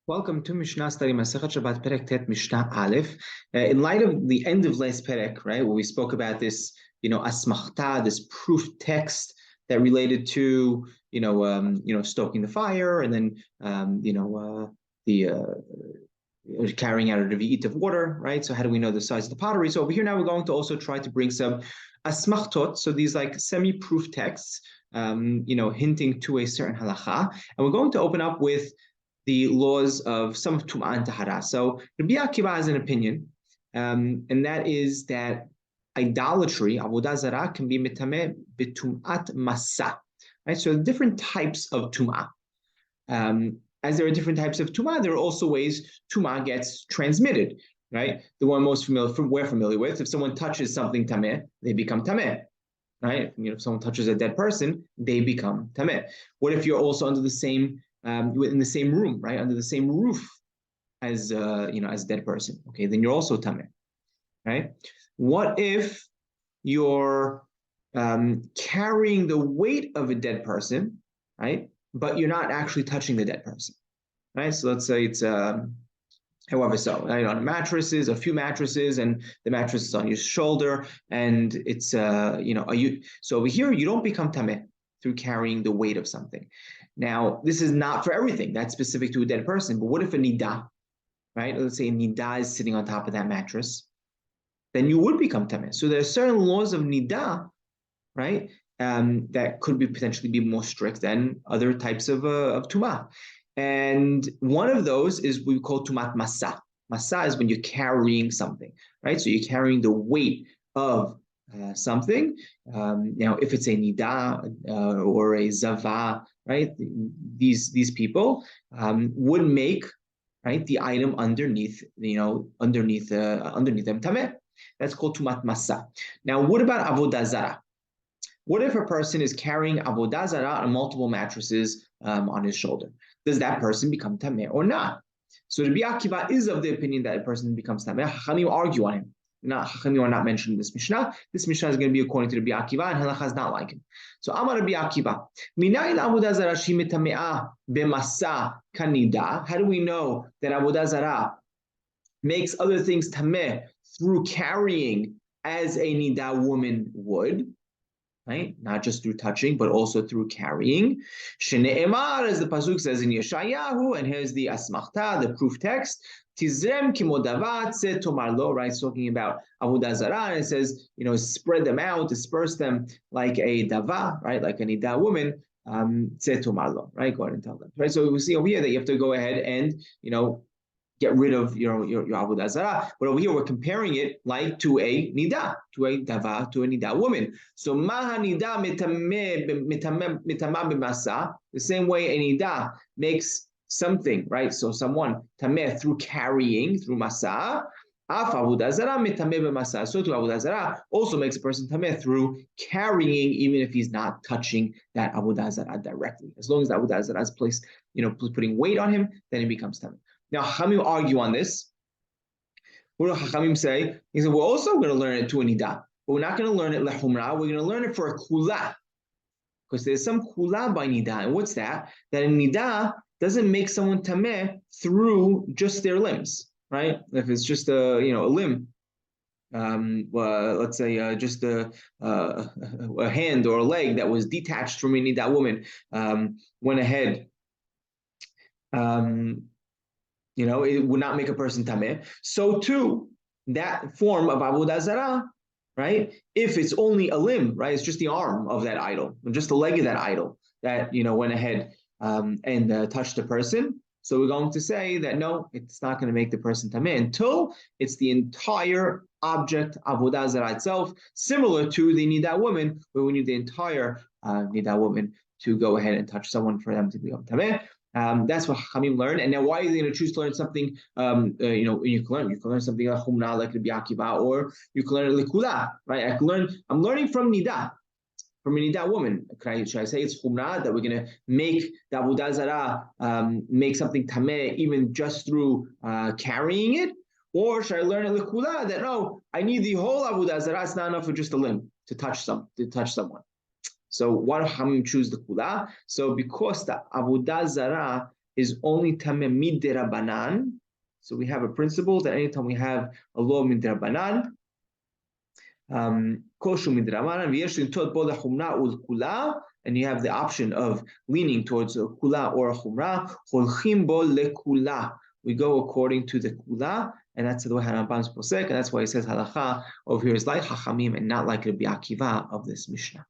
Welcome to Mishna study Masechet Shabbat Perek Tet Mishnah Aleph. In light of the end of last Perek, right, where we spoke about this, asmachta, this proof text that related to, stoking the fire, and then, carrying out a revi'it of water, right? So how do we know the size of the pottery? So over here now we're going to also try to bring some asmachtot, so these like semi-proof texts, hinting to a certain halacha, and we're going to open up with the laws of some of Tum'ah and Tahara. So Rabbi Akiva has an opinion, and that is that idolatry, avodah zarah, can be mitameh b'tum'at masa. Right? So different types of Tum'ah. As there are different types of Tum'ah, there are also ways Tum'ah gets transmitted. Right? The one we're familiar with, if someone touches something tameh, they become tameh. Right? If someone touches a dead person, they become tameh. What if you're also under the same in the same room, right, under the same roof as as a dead person? Okay, then you're also tameh, right? What if you're carrying the weight of a dead person, right, but you're not actually touching the dead person, right? So let's say it's however so, right, on a few mattresses, and the mattress is on your shoulder, and it's so over here you don't become tameh through carrying the weight of something. Now, this is not for everything. That's specific to a dead person. But what if a nidah, right? Let's say a nidah is sitting on top of that mattress. Then you would become tameh. So there are certain laws of nidah, right, that could potentially be more strict than other types of tumah. And one of those is we call tumat masa. Masa is when you're carrying something, right? So you're carrying the weight of something. Now, if it's a nidah or a zava, right, these people would make, right, the item underneath them tameh. That's called tumat masa. Now, what about avodah zarah? What if a person is carrying avodah zarah on multiple mattresses on his shoulder? Does that person become tameh or not? So Rabbi Akiva is of the opinion that a person becomes tameh. Chachamim argue on him. Chachamim are not mentioned in this Mishnah. This Mishnah is going to be according to Rabbi Akiva, and halacha is not like him. So Amar Rabbi Akiva, minayin avodah zarah shi mitame'ah b'masa kanida. How do we know that avodah zarah makes other things tameh through carrying as a nidah woman would? Right? Not just through touching, but also through carrying. Shene'emar, as the pasuk says in Yeshayahu, and here's the asmachta, the proof text. Tizrem kimodavat se tomarlo, right? It's talking about avodah zarah, and it says, spread them out, disperse them like a dava, right? Like a nidah woman. Se tomarlo, right? Go ahead and tell them, right? So we see over here that you have to go ahead and get rid of your avodah zarah. But over here we're comparing it like to a nidah, to a dava, to a nidah woman. So maha nidah mitama b'masa, the same way a nidah makes something, right? So someone tameh through carrying, through masa. Af avodah zarah mitameh b'masa. So to avodah zarah also makes a person tameh through carrying, even if he's not touching that avodah zarah directly. As long as the avodah zarah is placed, putting weight on him, then he becomes tameh. Now, Chachamim argue on this. What do Chachamim say? He said, we're also going to learn it to a nidah, but we're not going to learn it lechumrah. We're going to learn it for a kula, because there's some kula by nidah. And what's that? That a nidah doesn't make someone tameh through just their limbs, right? If it's just a limb, let's say just a hand or a leg that was detached from a nidah woman, went ahead. It would not make a person tameh. So too, that form of avodah zarah, right? If it's only a limb, right? It's just the arm of that idol, or just the leg of that idol that went ahead and touched the person. So we're going to say that no, it's not going to make the person tameh until it's the entire object avodah zarah itself, similar to the nidah woman, where we need the entire nidah woman to go ahead and touch someone for them to become tameh. That's what Chachamim learn. And now, why are they going to choose to learn something? You can learn something like Chumrah, like Rabbi Akiva, or you can learn Likula, right? I'm learning from Nidah, from a Nidah woman. Should I say it's Chumrah, that we're going to make the avodah zarah, make something tameh even just through carrying it? Or should I learn a Likula, that no, I need the whole avodah zarah, it's not enough for just a limb to touch someone. So why do Chachamim choose the kula? So because the avodah zarah is only tameh midirabanan. So we have a principle that anytime we have a law midirabanan, koshu midirabanan, v'yesh lintot bo lechumra ulkula, and you have the option of leaning towards a kula or a chumra, holchim bo lekula. We go according to the kula, and that's the way Harambam's posek, and that's why he says halacha over here is like Chachamim and not like Rabbi Akiva of this Mishnah.